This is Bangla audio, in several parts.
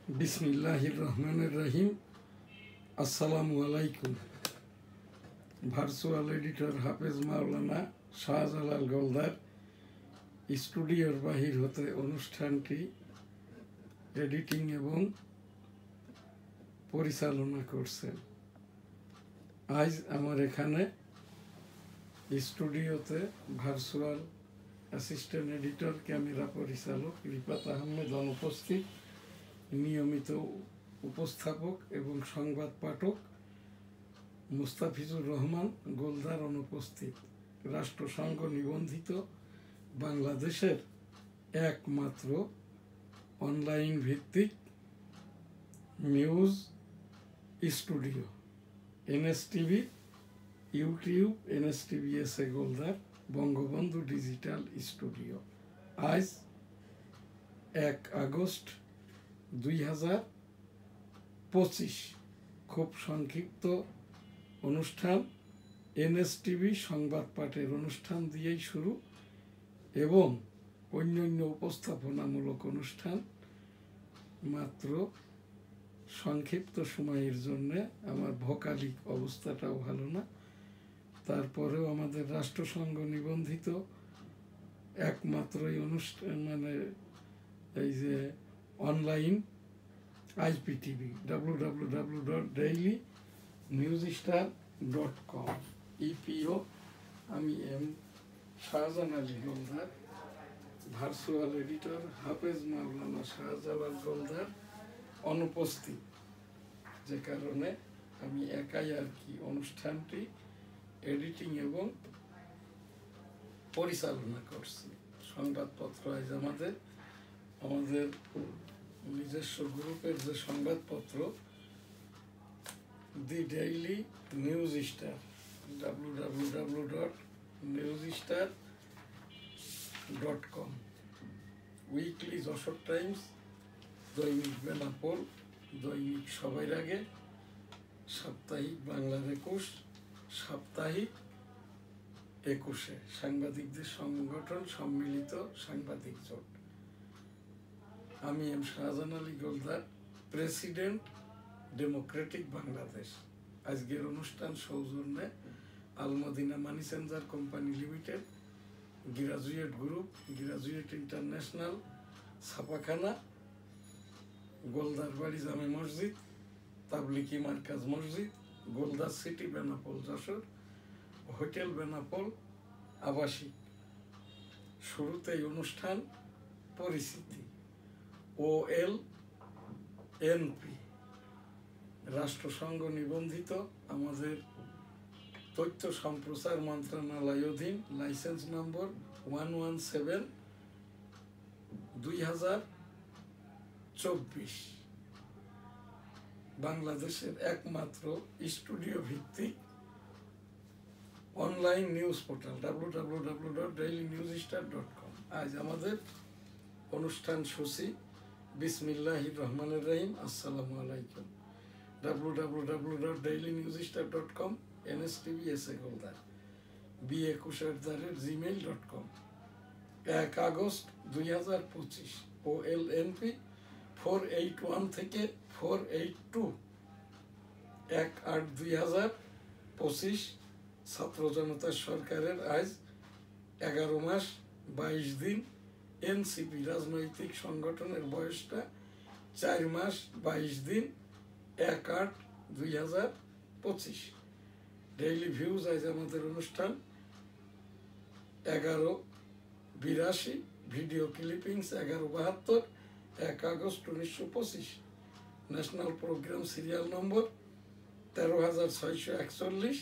बिस्मिल्लाहिर रहमानिर रहीम। अस्सलामु आलाइकुम। ভার্চুয়াল এডিটর হাফেজ মাওলানা শাহজালাল গোলদার স্টুডিওর বাহির হতে অনুষ্ঠানটি এডিটিং এবং পরিচালনা করছেন। আজ আমার এখানে স্টুডিওতে ভার্চুয়াল অ্যাসিস্ট্যান্ট এডিটর, ক্যামেরা পরিচালক রিফাত আহমেদ অনুপস্থিত, নিয়মিত উপস্থাপক এবং সংবাদ পাঠক মুস্তাফিজুর রহমান গোলদার অনুপস্থিত। রাষ্ট্রসংঘ নিবন্ধিত বাংলাদেশের একমাত্র অনলাইন ভিত্তিক news studio NSTV, YouTube NSTV Goldar Bangabandhu digital studio. আজ 1 আগস্ট 2025। খুব সংক্ষিপ্ত অনুষ্ঠান NSTV সংবাদ পাঠের অনুষ্ঠান দিয়েই শুরু এবং অন্যান্য উপস্থাপনামূলক অনুষ্ঠান। মাত্র সংক্ষিপ্ত সময়ের জন্য আমার ভোকালিক অবস্থাটাও ভালো না, তারপরেও আমাদের রাষ্ট্রসংঘ নিবন্ধিত একমাত্রই অনুষ্ঠান এই যে অনলাইন IPTV www.dailynewsstar.com EPO। আমি শাহজাহান আলী গোলদার, ভার্চুয়াল এডিটর হাফেজ মাওলানা শাহজালাল গোলদার অনুপস্থিত, যে কারণে আমি একাই আর কি অনুষ্ঠানটি এডিটিং এবং পরিচালনা করছি। সংবাদপত্র আজ আমাদের নিজস্ব গ্রুপের যে সংবাদপত্র the Daily News Star www.newsstar.com, weekly Jessore Times, দৈনিক বেনাপোল, দৈনিক সবার আগে, সাপ্তাহিক বাংলার 21, সাপ্তাহিক 21-এ, সাংবাদিকদের সংগঠন সম্মিলিত সাংবাদিক জোট। আমি শাহজাহান আলী গোলদার, প্রেসিডেন্ট ডেমোক্রেটিক বাংলাদেশ। আজকের অনুষ্ঠান সৌজন্যে Al Madina money changer company limited, graduate group, graduate international, ছাপাখানা, গোলদার বাড়ি জামে মসজিদ, তাবলিকি মার্কাজ মসজিদ, গোলদার সিটি বেনাপোল যশোর, হোটেল বেনাপোল আবাসিক। শুরুতেই অনুষ্ঠান পরিচিতি। OLNP রাষ্ট্রসংঘ নিবন্ধিত আমাদের তথ্য সম্প্রচার মন্ত্রণালয়াধীন লাইসেন্স নম্বর 117/2024 বাংলাদেশের একমাত্র স্টুডিও ভিত্তিক অনলাইন নিউজ পোর্টাল www.dailynewsstar.com। আজ আমাদের অনুষ্ঠান সূচি বিসমিল্লাহির রহমানির রহিম। আসসালামু আলাইকুম। www.dailynewsstar.com NSTV Goldar b21@gmail.com। 1 August 2025 OLNP 481 থেকে 482 1/8/2025। ছাত্র জনতা সরকারের আজ 11 মাস 22 দিন। NCP রাজনৈতিক সংগঠনের বয়সটা 4 মাস 22 দিন। 1/8/2025। ডেইলি ভিউজ আজ আমাদের অনুষ্ঠান 1182, ভিডিও ক্লিপিংস 1172, 1 আগস্ট 1925। ন্যাশনাল প্রোগ্রাম সিরিয়াল নম্বর 13,641,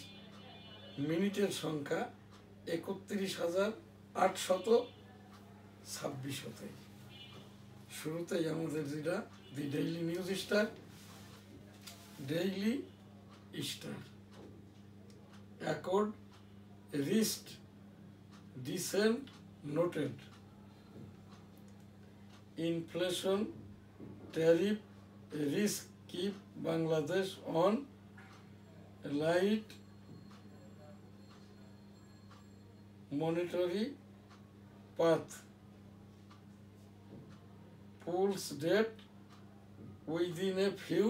মিনিটের সংখ্যা 31,826। শুরুতেই আমাদের যেটা the Daily News Star, Daily Star. Accord risk dissent noted, inflation tariff risk keep Bangladesh on light monetary path, pulls debt within a few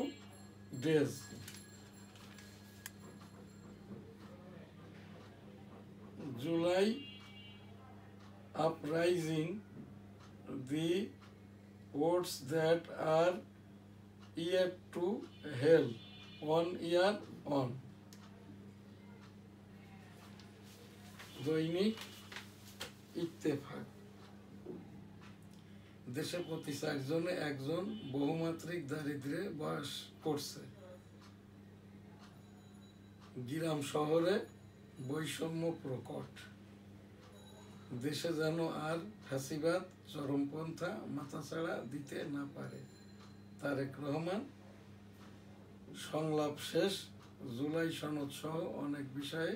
days. July uprising, the words that are yet to hell, 1 year on. দৈনিক ইত্তেফাক। দেশে প্রতি 4 জনে একজন বহুমাত্রিক দারিদ্র্যে বাস করছে। গ্রাম শহরে বৈষম্য প্রকট। দেশে যেন আর ফ্যাসিবাদ চরমপন্থা মাথাচাড়া দিতে না পারে। তারেক রহমান। সংলাপ শেষ। জুলাই সনদ সহ অনেক বিষয়ে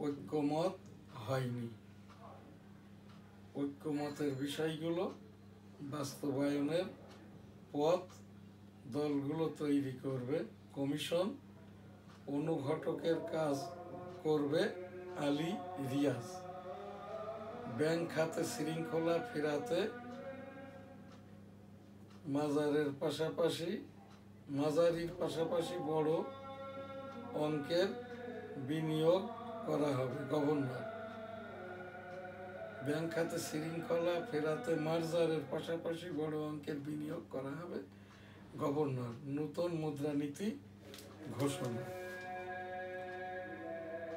ঐক্যমত হয়নি। ঐক্যমতের বিষয়গুলো বাস্তবায়নের পথ দলগুলো তৈরি করবে। কমিশন অনুঘটকের কাজ করবে আলী রিয়াজ। ব্যাংক খাতে শৃঙ্খলা ফেরাতে মাজারির পাশাপাশি বড় অঙ্কের বিনিয়োগ করা হবে। গভর্নর। ব্যাংক খাতে শৃঙ্খলা ফেরাতে মাজারের পাশাপাশি বড় অঙ্কের বিনিয়োগ করা হবে। গভর্নর। নতুন মুদ্রানীতি ঘোষণা।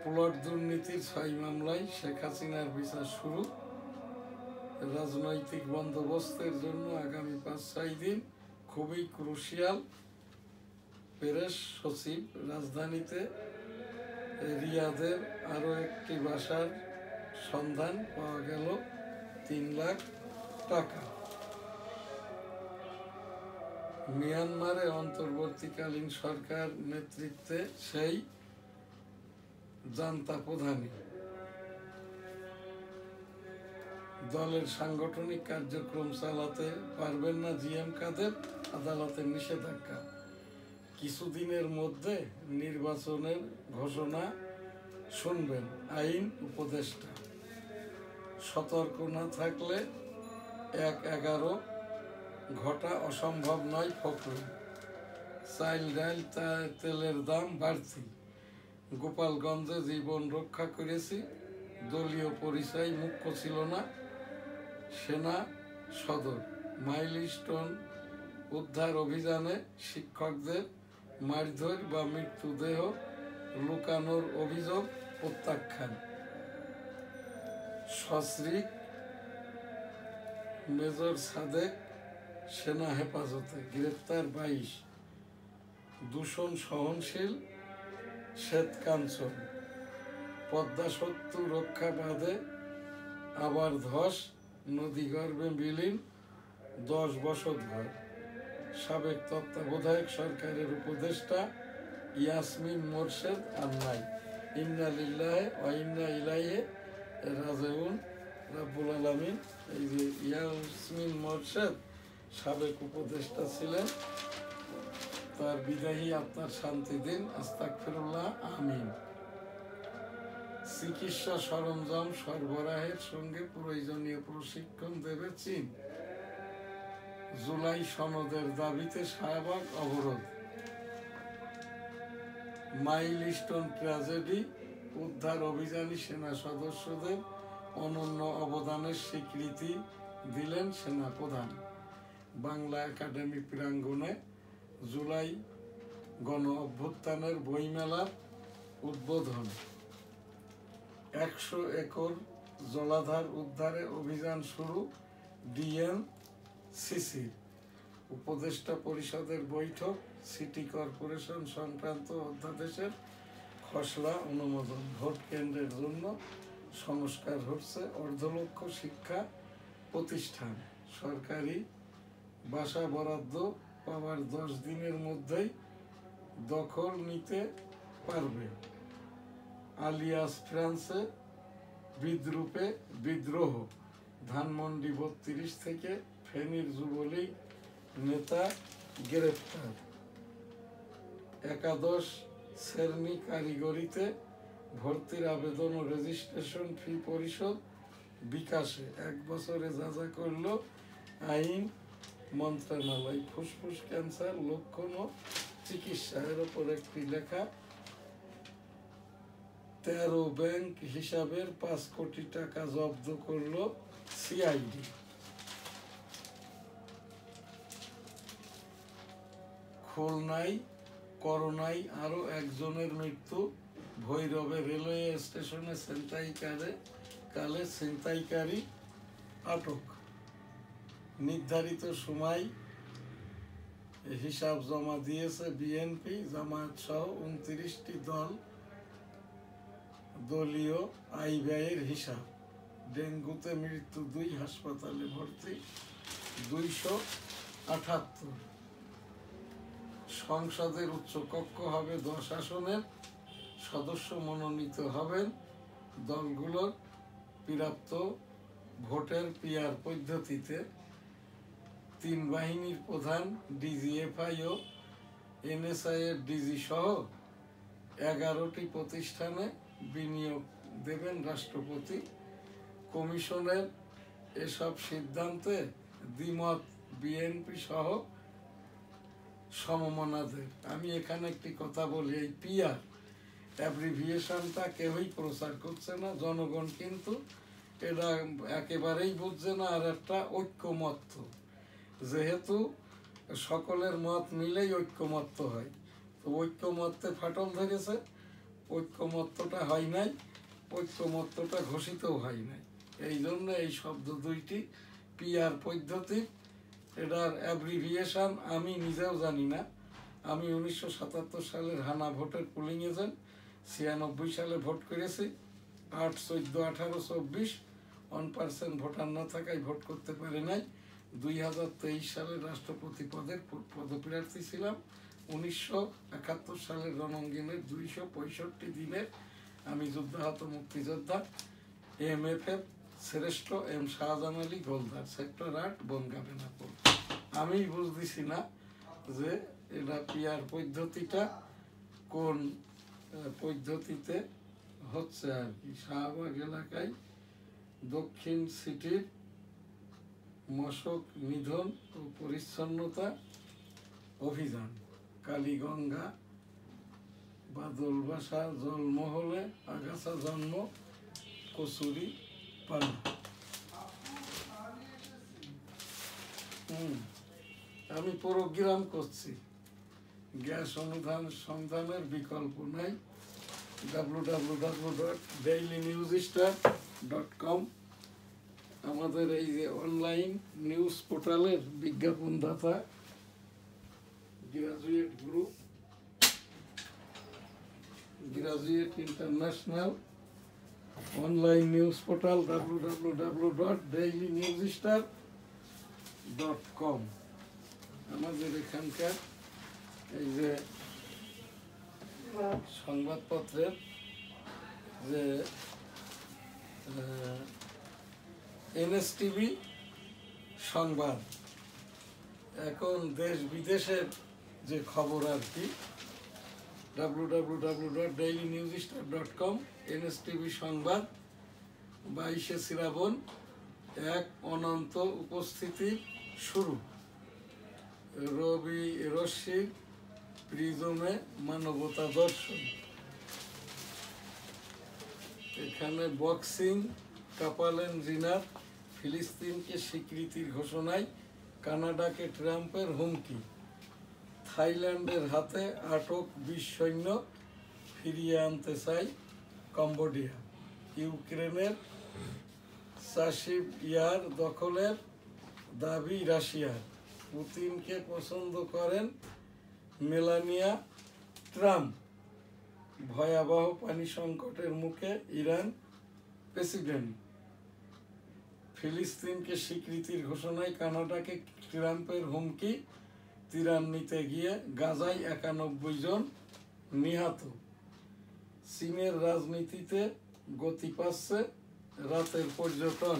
প্লট দুর্নীতির 6 মামলায় শেখ হাসিনার বিচার শুরু। রাজনৈতিক বন্দোবস্তের জন্য আগামী 5-6 দিন খুবই ক্রুশিয়াল। প্রেস সচিব। রাজধানীতে রিয়াদের আরও একটি বাসার সন্ধান পাওয়া গেল 3 লাখ টাকা। মিয়ানমারে অন্তর্বর্তীকালীন সরকার নেতৃত্বে সেই জান্তা প্রধানী। দলের সাংগঠনিক কার্যক্রম চালাতে পারবেন না জিএম কাদের, আদালতের নিষেধাজ্ঞা। কিছুদিনের মধ্যে নির্বাচনের ঘোষণা শুনবেন আইন উপদেষ্টা। সতর্ক না থাকলে 1-11 ঘটা অসম্ভব নয় ফখরুল। চাল ডাল তেলের দাম বাড়তি। গোপালগঞ্জে জীবন রক্ষা করেছি, দলীয় পরিচয় মুখ্য ছিল না। সেনা সদর। মাইলস্টোন উদ্ধার অভিযানে শিক্ষকদের মারধর বা মৃতদেহ লুকানোর অভিযোগ প্রত্যাখ্যান। সস্ত্রীক মেজর সাদেক সেনা হেফাজতে। গ্রেপ্তার 22। দূষণ সহনশীল শ্বেতকাঞ্চন। পদ্মা সেতু রক্ষা বাঁধে আবার ধস, নদীগর্ভে বিলীন 10 বসতঘর। সাবেক তত্ত্বাবধায়ক সরকারের উপদেষ্টা ইয়াসমিন মোরশেদ আর নাই। ইন্না লিল্লাহি ওয়া ইন্না ইলাইহি রাজিউন। রাব্বুল আলামিন। এই যে ইয়াসমিন মোরশেদ সাবেক উপদেষ্টা ছিলেন, তার বিদায়ী আত্মার শান্তি দিন। আস্তাগফিরুল্লাহ, আমিন। চিকিৎসা সরঞ্জাম সরবরাহের সঙ্গে প্রয়োজনীয় প্রশিক্ষণ দেবে চীন। জুলাই সনদের দাবিতে শাহবাগ অবরোধ। মাইলস্টোন ট্র্যাজেডি উদ্ধার অভিযানে সেনা সদস্যদের অনন্য অবদানের স্বীকৃতি দিলেন সেনা প্রধান। বাংলা একাডেমি প্রাঙ্গণে জুলাই গণ অভ্যুত্থানের বইমেলার উদ্বোধন। 100 একর জলাধার উদ্ধারে অভিযান শুরু ডিএনসিসির। উপদেষ্টা পরিষদের বৈঠক। সিটি কর্পোরেশন সংক্রান্ত অধ্যাদেশের খসড়া অনুমোদন। ভোট কেন্দ্রের জন্য সংস্কার হচ্ছে 1.5 লক্ষ শিক্ষা প্রতিষ্ঠান। সরকারি বাসা বরাদ্দ পাওয়ার 10 দিনের মধ্যেই দখল নিতে পারবে। আলিয়াস ফ্রান্সে বিদ্রূপে বিদ্রোহ। ধানমন্ডি 32 থেকে ফেনীর যুবলীগ নেতা গ্রেপ্তার। একাদশ শ্রেণী কারিগরিতে ভর্তির আবেদন ও রেজিস্ট্রেশন ফি পরিশোধ বিকাশে। 1 বছরে যা যা করল আইন মন্ত্রণালয়, ফুসফুস ক্যান্সার লক্ষণ ও চিকিৎসা, এর উপর একটি লেখা। 13 ব্যাংক হিসাবের 5 কোটি টাকা জব্দ করলো সিআইডি। খুলনায় করোনায় আরো একজনের মৃত্যু। ভৈরবে রেলওয়ে স্টেশনে ছিনতাইকারী আটক। নির্ধারিত সময় হিসাব জমা দিয়েছে বিএনপি, জামায়াত সহ 29টি দলীয় আয় ব্যয়ের হিসাব। ডেঙ্গুতে মৃত্যু 2, হাসপাতালে ভর্তি 278। সংসদের উচ্চকক্ষ হবে 10 আসনের, সদস্য মনোনীত হবেন দলগুলোর প্রাপ্ত ভোটের পিআর পদ্ধতিতে। 3 বাহিনীর প্রধান, ডিজিএফআই ও এনএসআই এর ডিজি সহ 11টি প্রতিষ্ঠানে বিনিয়োগ দেবেন রাষ্ট্রপতি। কমিশনের এসব সিদ্ধান্তে দ্বিমত বিএনপি সহ সমমনাদের। আমি এখানে একটি কথা বলি, এই পিআর অ্যাব্রিভিয়েশনটা কেউই প্রচার করছে না, জনগণ কিন্তু এটা একেবারেই বুঝছে না। আর একটা ঐক্যমত্য, যেহেতু সকলের মত মিলেই ঐক্যমত্য হয়, তো ঐক্যমত্যে ফাটল ধরেছে। ঐক্যমত্যটা হয় নাই, ঐক্যমত্যটা ঘোষিতও হয় নাই। এই জন্য এই শব্দ দুইটি পিআর পদ্ধতি, এটার অ্যাব্রিভিয়েশন আমি নিজেও জানি না। আমি 1977 সালের হানা ভোটের পুলিং এজেন্ট, 96 সালে ভোট করেছি। 8, 14, 18, 24 1% ভোটার না থাকায় ভোট করতে পারি নাই। 2023 সালের রাষ্ট্রপতি পদের পদপ্রার্থী ছিলাম। 1971 সালের রণাঙ্গনের 265 দিনের আমি যুদ্ধাহত মুক্তিযোদ্ধা। MFF শ্রেষ্ঠ এম শাহজাহান আলী গোলদার, সেক্টর 8, বনগাঁ বেনাপোল। আমি বুঝতেছি না যে এটা পিআর পদ্ধতিটা কোন পদ্ধতিতে হচ্ছে আর কি। শাহবাগ এলাকায় দক্ষিণ সিটির মশক নিধন ও পরিচ্ছন্নতা অভিযান। কালীগঙ্গা বাদলবাসা জলমহলে আগাছা জন্ম কচুরি পানা। আমি প্রোগ্রাম করছি, গ্যাস অনুদান সন্ধানের বিকল্প নাই। www.dailynewsstar.com আমাদের এই যে অনলাইন নিউজ পোর্টালের বিজ্ঞাপনদাতা graduate group, graduate international online news portal www.dailynewsstar.com। আমাদের এখানকার এই যে সংবাদপত্রের যে এনএসটিভি সংবাদ, এখন দেশ বিদেশের যে খবর আর কি, www.dailynewsstar.com। এনএসটিভি সংবাদ 22শে শ্রাবণ, এক অনন্ত উপস্থিতি শুরু। রবি রশ্মি প্রিজমে মানবতা দর্শন। এখানে বক্সিং, কাপালেন রিনার ফিলিস্তিনকে স্বীকৃতির ঘোষণায় কানাডাকে ট্রাম্পের হুমকি। থাইল্যান্ডের হাতে আটক 20 সৈন্য ফিরিয়ে আনতে চায় কম্বোডিয়া। ইউক্রেনের চাষিব ইয়ার দখলের দাবি রাশিয়ার। পুতিনকে পছন্দ করেন মেলানিয়া ট্রাম্প। ভয়াবহ পানি সংকটের মুখে ইরান প্রেসিডেন্ট। ফিলিস্তিনকে স্বীকৃতির ঘোষণায় কানাডাকে ট্রাম্পের হুমকি। ত্রাণ নিতে গিয়ে গাজায় 91 জন নিহত। চীনের রাজনীতিতে গতি পাচ্ছে রাতের পর্যটন।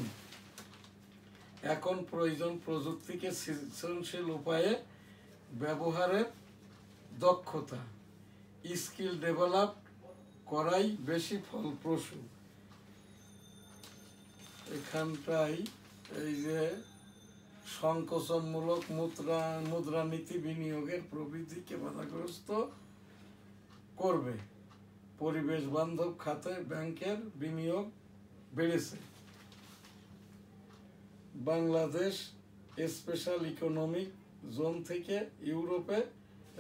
এখন প্রয়োজন প্রযুক্তিকে সৃজনশীল উপায়ে ব্যবহারের দক্ষতা। স্কিল ডেভেলপ করাই বেশি ফলপ্রসূ। এখানটাই এই যে সংকোচনমূলক মুদ্রানীতি বিনিয়োগের প্রবৃদ্ধিকে বাধাগ্রস্ত করবে। পরিবেশ বান্ধব খাতে ব্যাংকের বিনিয়োগ বেড়েছে। বাংলাদেশ স্পেশাল ইকোনমিক জোন থেকে ইউরোপে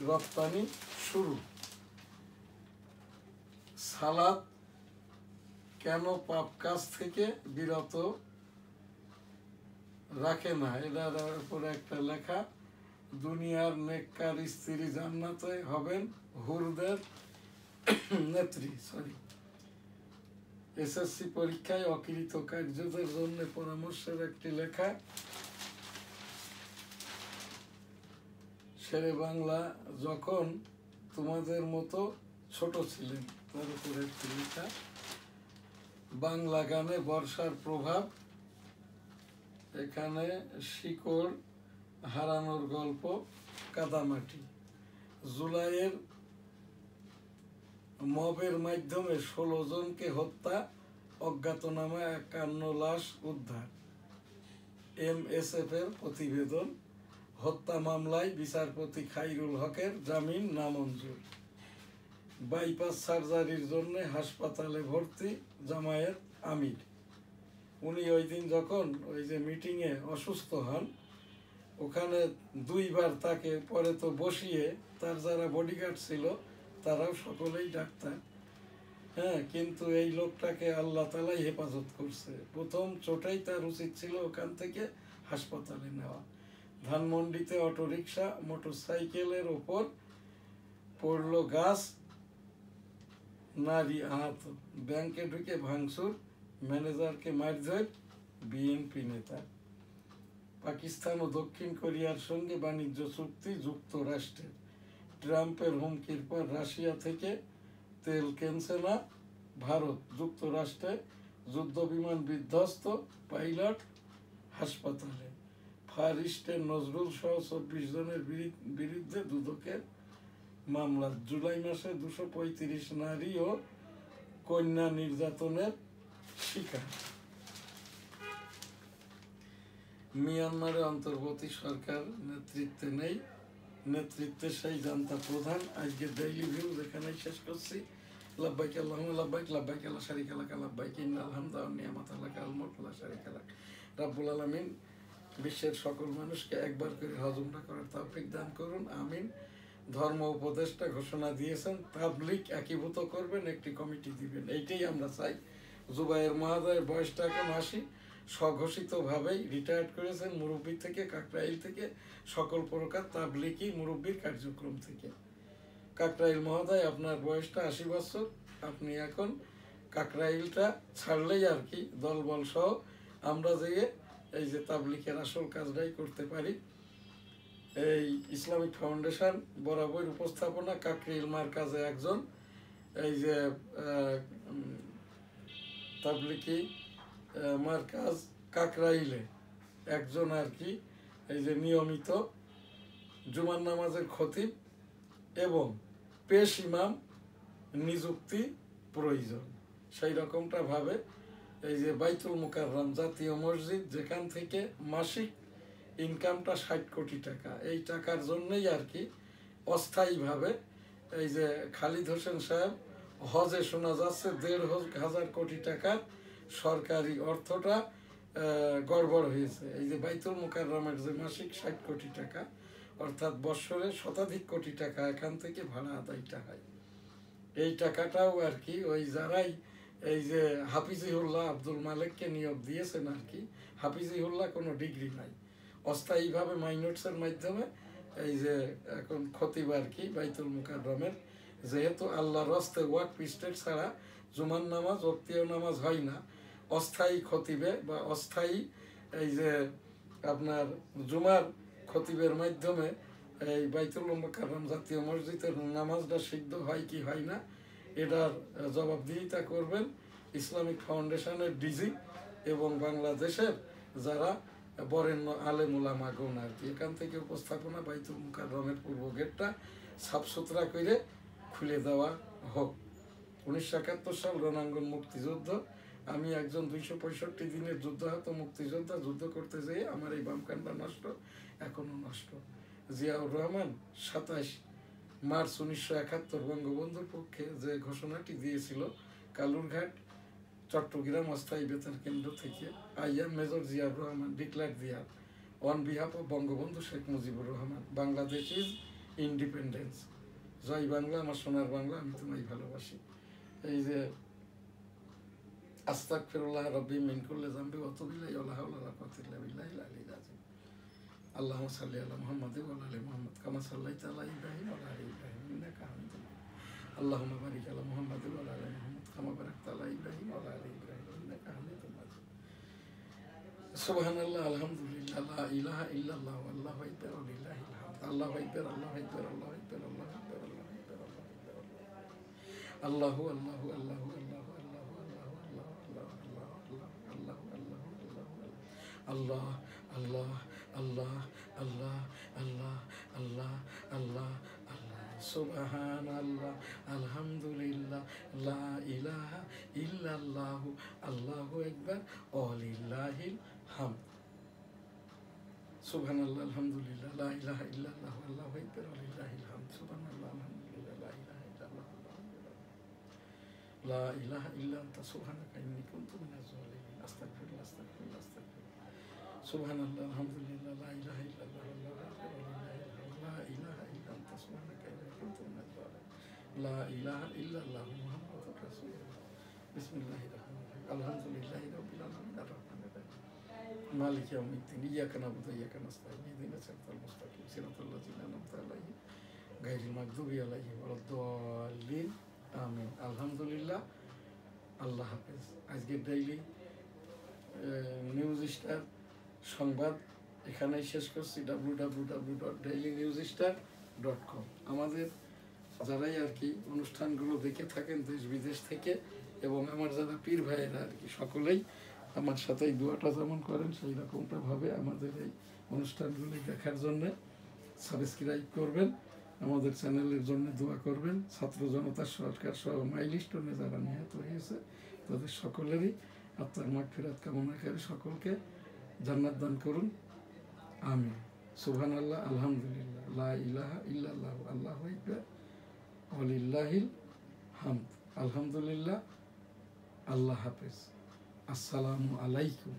রপ্তানি শুরু। সালাদ কেন পাপ কাজ থেকে বিরত রাখে না, এটার উপরে একটা লেখা। দুনিয়ার নেককার স্ত্রী জান্নাতে হবেন হুরদের নেত্রী। এসএসসি পরীক্ষায় অকৃতকার্যদের জন্য পরামর্শের একটি লেখা। শেরে বাংলা যখন তোমাদের মতো ছোট ছিলেন, তার উপরে একটি লেখা। বাংলা গানে বর্ষার প্রভাব, এখানে শিকড় হারানোর গল্প কাদামাটি। জুলাইয়ের মবের মাধ্যমে 16 জনকে হত্যা, অজ্ঞাতনামা 51 লাশ উদ্ধার। MSF এর প্রতিবেদন। হত্যা মামলায় বিচারপতি খাইরুল হকের জামিন নামঞ্জুর। বাইপাস সার্জারির জন্য হাসপাতালে ভর্তি জামায়াত আমির। উনি ওই দিন যখন ওই যে মিটিংয়ে অসুস্থ হন, ওখানে 2 বার তাকে পরে তো বসিয়ে, তার যারা বডিগার্ড ছিল তারাও সকলেই ডাক্তার। হ্যাঁ, কিন্তু এই লোকটাকে আল্লাহ তাআলাই হেফাজত করছে। প্রথম চোটেই তার উচিত ছিল ওখান থেকে হাসপাতালে নেওয়া। ধানমন্ডিতে অটোরিকশা মোটরসাইকেলের ওপর পড়লো গাছ, নারী আহত। ব্যাংকে ঢুকে ভাঙচুর, ম্যানেজারকে মারধর বিএনপি নেতা। পাকিস্তান ও দক্ষিণ কোরিয়ার সঙ্গে বাণিজ্য চুক্তি যুক্তরাষ্ট্রের। ট্রাম্পের হুমকির পর রাশিয়া থেকে তেল কিনছে না ভারত। যুক্তরাষ্ট্রে যুদ্ধবিমান বিধ্বস্ত, পাইলট হাসপাতালে। ফার ইস্টের নজরুল সহ 24 জনের বিরুদ্ধে দুদকের মামলা। জুলাই মাসে 235 নারী ও কন্যা নির্যাতনের শিকার। মিয়ানমারে অন্তর্বর্তী সরকার নেতৃত্বে নেই, নেতৃত্বে সেই জান্তা প্রধান। আজকে ডেইলি ভিউ যেখানে শেষ করছি। লাব্বাইক আল্লাহুম্মা লাব্বাইক, লাব্বাইক লা শারীকা লাক, লাব্বাইক ইন্নাল হামদা ওয়ান নি'মাতা লাকাল মুলক লা শারীকা লাক। রাব্বুল আলামিন বিশ্বের সকল মানুষকে একবার করে হজ উমরা করার তৌফিক দান করুন, আমিন। ধর্ম উপদেষ্টা ঘোষণা দিয়েছেন, তাবলিগ একীভূত করবেন, একটি কমিটি দিবেন। এইটাই আমরা চাই। জুবায়ের মহোদয়ের বয়সটা এখন 80, স্বঘোষিতভাবেই রিটায়ার্ড করেছেন মুরব্বী থেকে, কাকরাইল থেকে, সকল প্রকার তাবলিগি মুরব্বীর কার্যক্রম থেকে। কাকরাইল মহোদয়, আপনার বয়সটা 80 বছর, আপনি এখন কাকরাইলটা ছাড়লেই আর কি দলবল সহ আমরা যেয়ে এই যে তাবলিগের আসল কাজটাই করতে পারি। এই ইসলামিক ফাউন্ডেশন বরাবর উপস্থাপনা, কাকরাইল মার্কাজে একজন এই যে তাবলিগি মার্কাজ কাকরাইলে একজন আর কি এই যে নিয়মিত জুমার নামাজের খতিব এবং পেশ ইমাম নিযুক্তি প্রয়োজন। সেই রকমটা ভাবে এই যে বাইতুল মুকাররম জাতীয় মসজিদ, যেখান থেকে মাসিক ইনকামটা 60 কোটি টাকা, এই টাকার জন্যই আর কি অস্থায়ীভাবে এই যে খালিদ হোসেন সাহেব হজে শোনা যাচ্ছে 1,500 কোটি টাকার সরকারি অর্থটা গড়বড় হয়েছে। এই যে বাইতুল মুকাররমের যে মাসিক 60 কোটি টাকা, অর্থাৎ বৎসরে শতাধিক কোটি টাকা এখান থেকে ভাড়া আদায়টা হয়। এই টাকাটাও আর কি ওই যারাই এই যে হাফিজিউল্লাহ আব্দুল মালেককে নিয়োগ দিয়েছেন আর কি, হাফিজিউল্লাহ কোনো ডিগ্রি নাই, অস্থায়ীভাবে মাইনটসের মাধ্যমে এই যে এখন খতিব আর কি বাইতুল মুকাররমের, যেহেতু আল্লাহর রাস্তে ওয়াকফ স্টেট ছাড়া জুমার নামাজ ওক্তীয় নামাজ হয় না, অস্থায়ী খতিবে বা অস্থায়ী এই যে আপনার জুমার খতিবের মাধ্যমে এই বাইতুল মুকাররম জাতীয় মসজিদের নামাজটা সিদ্ধ হয় কি হয় না, এটার জবাবদিহিতা করবেন ইসলামিক ফাউন্ডেশনের ডিজি এবং বাংলাদেশের যারা বরেণ্য আলেম উলামাগণ আর কি। এখান থেকে উপস্থাপনা, বাইতুল মুকাররমের পূর্ব গেটটা সাফ সুতরা করে খুলে দেওয়া হোক। 1971 সাল রণাঙ্গন মুক্তিযুদ্ধ, আমি একজন 265 দিনের যুদ্ধাহত মুক্তিযোদ্ধা, যুদ্ধ করতে যেয়ে আমার এই বাম কানটা নষ্ট, এখনো নষ্ট। জিয়াউর রহমান 27 মার্চ 1971 বঙ্গবন্ধুর পক্ষে যে ঘোষণাটি দিয়েছিল কালুরঘাট চট্টগ্রাম অস্থায়ী বেতার কেন্দ্র থেকে, I am Major Ziaur Rahman declare there on behalf of Bangabandhu Sheikh Mujibur Rahman, Bangladesh is independence. জয় বাংলা, আমার সোনার বাংলা, আমি তোমায় ভালোবাসি। এই যে আস্তাগফিরুল্লাহ রব্বি মিন কুল্লি যামবি ওয়া তুবু ইলাইহি ওয়া লা হাওলা ওয়া লা কুওয়াতা ইল্লা বিল্লাহিল আলিয়্যিল আযীম। আল্লাহুম্মা সাল্লি আলা মুহাম্মাদিন ওয়া আলা আলি মুহাম্মাদ কামা সাল্লাইতা আলা ইব্রাহিম ওয়া আলা আলি ইব্রাহিম ইন্নাকা হামিদুম মাজিদ। আল্লাহুম্মা বারিক আলা মুহাম্মাদিন ওয়া আলা আলি মুহাম্মাদ কামা বারাকতা আলা ইব্রাহিম ওয়া আলা আলি ইব্রাহিম ইন্নাকা হামিদুম মাজিদ। সুবহানাল্লাহ, আলহামদুলিল্লাহ, লা ইলাহা ইল্লাল্লাহ, আল্লাহু আকবার, ওয়া লিল্লাহিল হামদ। আল্লাহু আকবার, আল্লাহু আকবার, আল্লাহু আকবার, আল্লাহু আকবার, আল্লাহু আকবার, আল্লাহু আল্লাহু আল্লাহু আল্লাহু আল্লাহ আল্লাহ আল্লাহ আল্লাহ আল্লাহ আল্লাহ আল্লাহ আল্লাহ। সুবহানাল্লাহ, আলহামদুলিল্লাহ, লা ইলাহা ইল্লাল্লাহু, আল্লাহু আকবার, ওয়া লিল্লাহিল হামদ। সুবহানাল্লাহ, আলহামদুলিল্লাহ, লা ইলাহা ইল্লাল্লাহু, আল্লাহু আকবার, ওয়া লিল্লাহিল হামদ। সুবহানাল্লাহ, আলহামদুলিল্লাহ, লা ইলাহা ইল্লাল্লাহু, লা ইলাহা ইল্লা আনতা সুবহানাকা ইন্নী কুনতু মিনাজ জালিমিন। আস্তাগফিরুল্লাহ, আস্তাগফিরুল্লাহ, আস্তাগফিরুল্লাহ। সুবহানাল্লাহ, আলহামদুলিল্লাহ, লা ইলাহা ইল্লাল্লাহ, আল্লাহু আকবার, ওয়া লিল্লাহিল হামদ। লা ইলাহা ইল্লা আনতা সুবহানাকা ইন্নী কুনতু মিনাজ জালিমিন। লা ইলাহা ইল্লাল্লাহ মুহাম্মাদুর রাসূলুল্লাহ। বিসমিল্লাহির রাহমানির রাহিম। আলহামদুলিল্লাহি রাব্বিল আলামিন আর রাহমানির রাহিম মালিকি ইয়াউমিদ্দিন। ইয়াকা না'বুদু ওয়া ইয়াকা নাস্তাঈন। ইহদিনাস সিরাতাল মুস্তাকিম সিরাতাল লাযিনা আন'আমতা আলাইহিম গায়রিল মাগদুবি আলাইহিম ওয়ালাদ-দাল্লিন। আমিন। আলহামদুলিল্লাহ, আল্লাহ হাফেজ। আজকের ডেইলি নিউজ স্টার সংবাদ এখানেই শেষ করছি। www.dailynewsstar.com। আমাদের যারাই আর কি অনুষ্ঠানগুলো দেখে থাকেন দেশ বিদেশ থেকে, এবং আমার যারা পীর ভাইয়েরা আর কি, সকলেই আমার সাথে এই দোয়াটা যেমন করেন সেই রকমটা ভাবে আমাদের এই অনুষ্ঠানগুলি দেখার জন্য সাবস্ক্রাইব করবেন, আমাদের চ্যানেলের জন্য দোয়া করবেন। ছাত্র জনতা সরকার সহ মাইলস্টোনে যারা নিহত হয়েছে তাদের সকলেরই আত্মার মাগফিরাত কামনা করে সকলকে জান্নাত দান করুন, আমিন। সুবহানাল্লাহ, আলহামদুলিল্লাহ, লা ইলাহা ইল্লাল্লাহু, আল্লাহু আকবার, ওয়া লিল্লাহিল হামদ। আলহামদুলিল্লাহ, আল্লাহ হাফেজ। আসসালামু আলাইকুম।